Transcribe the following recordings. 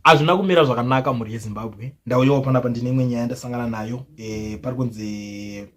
azvina kumira zvakanaka muri yeZimbabwe. Ndauyawo panapa ndine imwe nyaya ndasangana nayo pari kunzi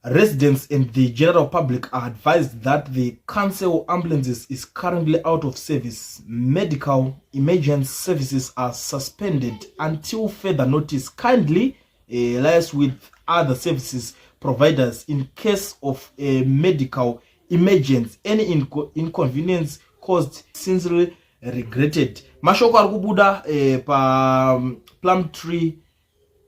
residents and the general public are advised that the council ambulances is currently out of service. Medical emergency services are suspended until further notice. Kindly liaise with other services providers in case of a medical emergency. Any inconvenience caused sincerely regretted. Mashoko ari kubuda pa Plumtree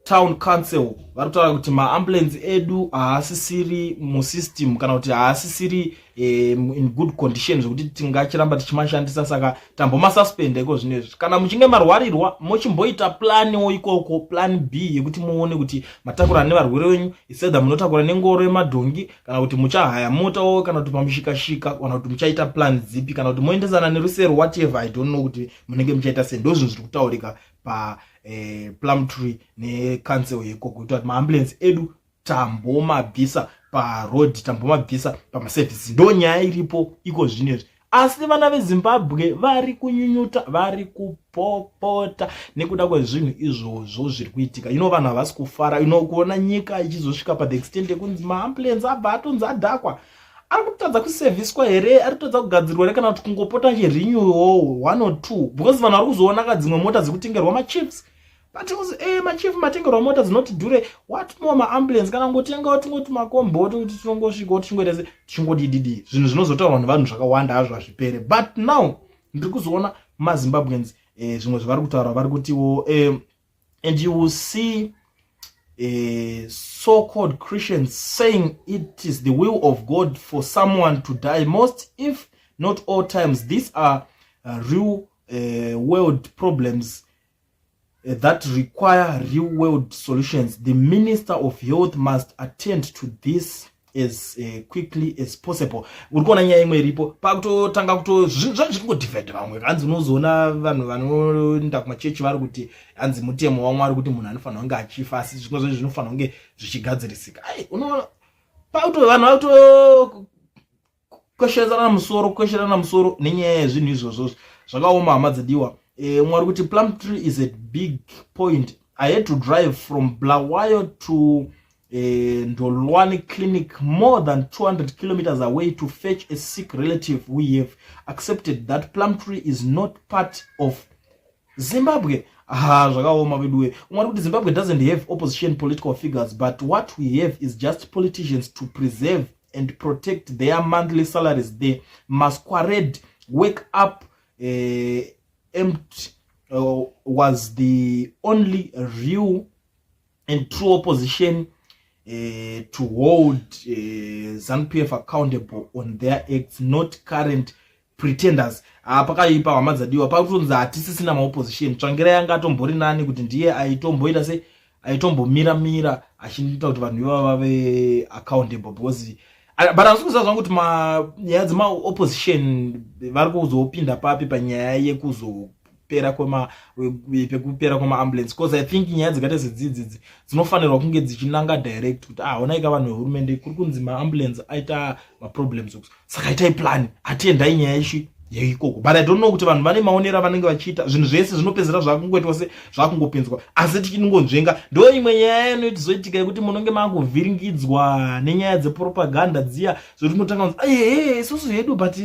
Town Council varikutaura kuti maambulance edu haasisiri musystem kana kuti haasisiri in good condition zvokuti tingachiramba tichimashandisa, saka tambomasasuspenda iko zvinezvi. Kana muchinge marwarirwa mochimboita planiwo ikoko, plan B yekuti muone kuti matakura nevarwere venyu isedha munotakura nengoro yemadhongi kana kuti muchahaya motawo kana kuti pamushikashika kana kuti muchaita plan zipi kana kuti moendesana nerusero whatever, I don't know kuti munenge muchaita sei. Ndozvinhu zviri kutaurika pa Plumtree necouncil yekoko kuti maambulance edu tambomabvisa paroad, tambomabvisa pamaservice. Ndo nyaya iripo iko zvinezvi. Asi vana veZimbabwe vari kunyunyuta, vari kupopota nekuda kwezvinhu izvozvo zviri kuitika. Vanhu havasi kufara. Kuona nyika ichizosvika pa the extent yekunzi maambulance abva atonzi adhakwa. Ari kutadza kuserviswa here, ari kutadza kugadzirwa here, kana kuti kungopota chirenewo 1 or 2, because vanhu vari kuzoona kadzimwe mota dzikutengerwa machiefs. But machief matengerwa mota dzinoti dhure what more maambulance, kana ngotengawo tingoti makomboti kuti tinongosvika tichingoita tichingoti zvinhu zvinozotaurwa nevanhu zvakawanda hazvo hazvipere. But now ndiri kuzoona maZimbabweans zvimwe zvavari kutaura, vari kutiwo and you will see so-called Christians saying it is the will of God for someone to die. Most, if not all times, these are real world problems that require real world solutions. The Minister of Health must attend to this as quickly as possible. Urikuona nyaya imwe iripo pakutotanga kuto zvingodivide vamwe kanzi unozoona vanhu vanoenda kumachechi vari kuti hanzi mutemo waMwari kuti munhu anofanira kunge achifa, asi zvimwe zvezvo zvinofanira kunge zvichigadzirisika. Unoona pakuto vanhu vakuto kwesherana musoro nenyaya yezvinhu izvozvo zvakaoma. Hama dzediwa, Mwari kuti Plumtree is a big point. I had to drive from Bulawayo to Ndolwani clinic more than 200 kilometers away to fetch a sick relative. We have accepted that Plumtree is not part of Zimbabwe. Zvakaoma veduwe. Mwari kuti Zimbabwe doesn't have opposition political figures, but what we have is just politicians to preserve and protect their monthly salaries. The masquerade wake up empty was the only real and true opposition to hold ZANU-PF accountable on their acts, not current pretenders. Pakaipa hama dzadiwa pakutonzi hatisisina maopposition. Tsvangira yanga atombori nani kuti ndiye aitomboita se aitombomira achiita kuti vanhu ivava vave accountable, because but andikuziva zvangu kuti nyaya dzemaopposition vari kuzopinda papi panyaya yekuzopera kwemaambulance, because I think nyaya dzikaita sedzidzi dzinofanirwa kunge dzichinanga direct kuti onaika vanhu vehurumende kuri kunzi maambulance aita maproblems, saka itai plan atiendai nyaya ishi yeikoko. But I don't know kuti vanhu vane maonera vanenge vachiita zvinhu zvese zvinopedzera zvakungoitwa se zvakungopinzwa, asi tichinongonzvenga. Ndo imwe nyaya inotizoitika yekuti munonge magovhiringidzwa nenyaya dzepropaganda dziya zvokuti mutanga kunzi isusu hedu, but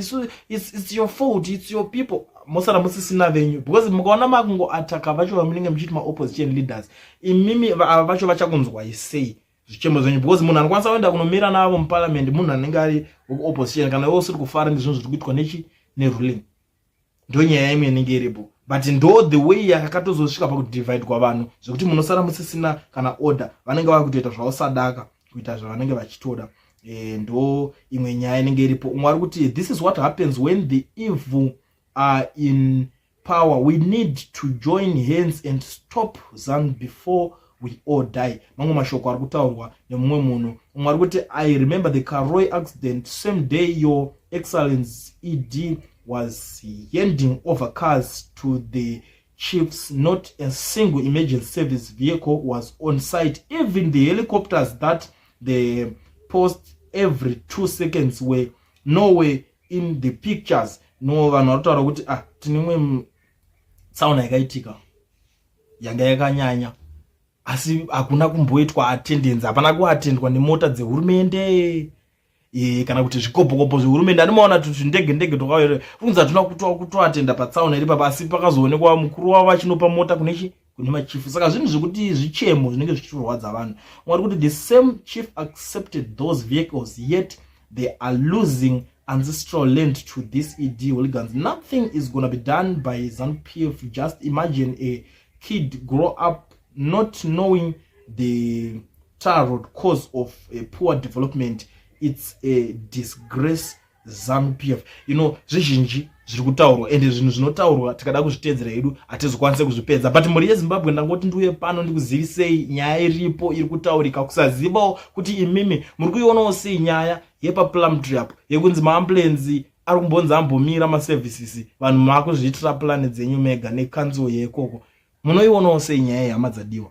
it's your fault, it's your people. Mosara musisina venyu, because mukaona makungo ataka vacho vamunenge muchiti maopposition leaders, imimi vacho vachakunzwa isei zvichemo zvenyu, because munhu anokwanisa kuenda kunomira navo muparliament munhu anenge ari opposition, kana iwe usiri kufara ndizvinhu zviri kuitwa neruling. Ndo nyaya imwe inenge iripo, but ndo the way yakatozosvika pakudivide kwavanhu zvekuti munosara musisina kana order, vanenge vari kutoita zvausadaka kuita zvavanenge vachitoda. Ndo imwe nyaya inenge iripo. Mwari kuti this is what happens when the evil are in power. We need to join hands and stop ZANU before we all die. Mamwe mashoko ari kutaurwa nemumwe munhu. Mwari kuti I remember the Karoi accident, same day your excellence ED was handing over cars to the chiefs. Not a single emergency service vehicle was on site. Even the helicopters that they post every 2 seconds were nowhere in the pictures. No vanhu vanotaura kuti tinemwe tsaona yakaitika yanga yakanyanya, asi hakuna kumboitwa attendance, hapana kuatendwa nemota dzehurumende kana kuti zvikopokopo zvehurumende. Anomaona kuti ndege tokauya unza tuna kutoatenda patsaona iri papa, asi pakazoonekwa mukuru wavo achinopa mota kune machifu. Saka zvinhu zvekuti zvichemo zvinenge zvichirwadza vanhu. Mwari kuti the same chief accepted those vehicles, yet they are losing ancestral land to this ED hooligans. Nothing is going to be done by ZANU-PF. Just imagine a kid grow up not knowing the tar road cause of a poor development. It's a disgrace, ZANU-PF. You know, zvizhinji zviri kutaurwa ende zvinhu zvinotaurwa tikada kuzvitedzera hedu hatizokwanisa kuzvipedza. But mhuri yeZimbabwe ndangoti ndiuye pano ndikuzivisei nyaya iripo iri kutaurika, kusazivawo kuti imimi muri kuionawo sei nyaya yepaplum trap yekunzi maambulensi ari kumbonzi ambomira maservices, vanhu maakuzviitira plani dzenyu mega nekanzo yeikoko. Munoionawo sei nyaya yehama dzadiwa?